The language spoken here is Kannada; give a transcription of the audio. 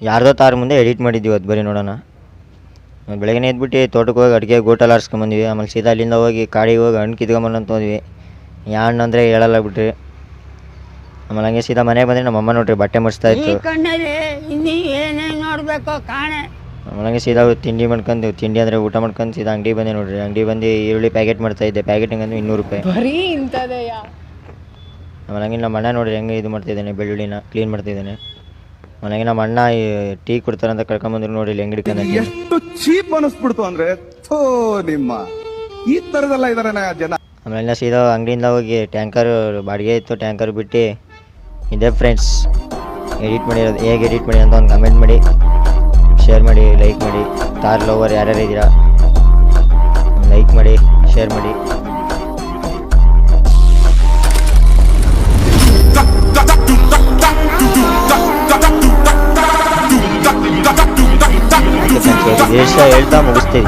ಯಾರ್ದೋ ತಾರ ಮುಂದೆ ಎಡಿಟ್ ಮಾಡಿದ್ದೀವಿ ಅದು ಬರೀ ನೋಡೋಣ. ಬೆಳಗ್ಗೆ ಎದ್ಬಿಟ್ಟು ತೋಟಕ್ಕೆ ಹೋಗಿ ಅಡುಗೆ ಗೋಟಲ್ಲಿ ಆರಿಸ್ಕೊಂಬಂದ್ವಿ. ಆಮೇಲೆ ಸೀದಾ ಅಲ್ಲಿಂದ ಹೋಗಿ ಕಾಡಿಗೆ ಹೋಗಿ ಹಣ್ಣು ಕಿತ್ಕೊಂಬಂದು ಹೋದ್ವಿ. ಯಾ ಹಣ್ಣು ಅಂದರೆ ಹೇಳಲ್ಲ ಬಿಟ್ರಿ. ಆಮೇಲೆ ಹಂಗೆ ಸೀದಾ ಮನೆಗೆ ಬಂದರೆ ನಮ್ಮ ಅಮ್ಮ ನೋಡ್ರಿ ಬಟ್ಟೆ ಮುಚ್ತಾ ಇತ್ತು. ಆಮೇಲೆ ಹಂಗೆ ಸೀದಾ ತಿಂಡಿ ಮಾಡ್ಕೊಂಡು, ತಿಂಡಿ ಅಂದರೆ ಊಟ ಮಾಡ್ಕೊಂಡು ಸೀದಾ ಅಂಗಡಿ ಬಂದೆ ನೋಡ್ರಿ. ಅಂಗಡಿ ಬಂದು ಈರುಳ್ಳಿ ಪ್ಯಾಕೆಟ್ ಮಾಡ್ತಾಯಿದ್ದೆ. ಪ್ಯಾಕೆಟ್ ಹೆಂಗಂದ್ರೆ 200 ರೂಪಾಯಿ. ಆಮೇಲೆ ಹಂಗೆ ನಮ್ಮ ಅಣ್ಣ ನೋಡ್ರಿ ಹೆಂಗೆ ಇದು ಮಾಡ್ತಿದ್ದಾನೆ, ಬೆಳ್ಳುಳ್ಳಿನ ಕ್ಲೀನ್ ಮಾಡ್ತಿದ್ದಾನೆ. ಆಮೇಲೆ ಹಂಗೆ ನಮ್ಮ ಅಣ್ಣ ಟೀ ಕೊಡ್ತಾರಂತ ಕರ್ಕೊಂಬಂದ್ರು ನೋಡಿ ಇಲ್ಲಿ ಅಂಗಡಿ ಕಂದ. ಎಷ್ಟು ಚೀಪ್ ಅನಿಸ್ಬಿಡ್ತು ಅಂದ್ರೆ ನಿಮ್ಮ ಈ ಥರದೆಲ್ಲ ಇದಾರೆ ಜನ. ಆಮೇಲೆ ಸೀದಾ ಅಂಗಡಿಯಿಂದ ಹೋಗಿ ಟ್ಯಾಂಕರ್ ಬಾಡಿಗೆ ಇತ್ತು, ಟ್ಯಾಂಕರ್ ಬಿಟ್ಟು ಇದೇ ಫ್ರೆಂಡ್ಸ್ ಎಡಿಟ್ ಮಾಡಿರೋದು. ಹೇಗೆ ಎಡಿಟ್ ಮಾಡಿ ಅಂತ ಒಂದು ಕಮೆಂಟ್ ಮಾಡಿ, ಶೇರ್ ಮಾಡಿ, ಲೈಕ್ ಮಾಡಿ. ತಾರ್ ಲವರ್ ಯಾರ್ಯಾರು ಇದ್ದೀರಾ ಲೈಕ್ ಮಾಡಿ, ಶೇರ್ ಮಾಡಿ. ಹೇಳ್ತಾ ಮುಗಿಸ್ತೀವಿ.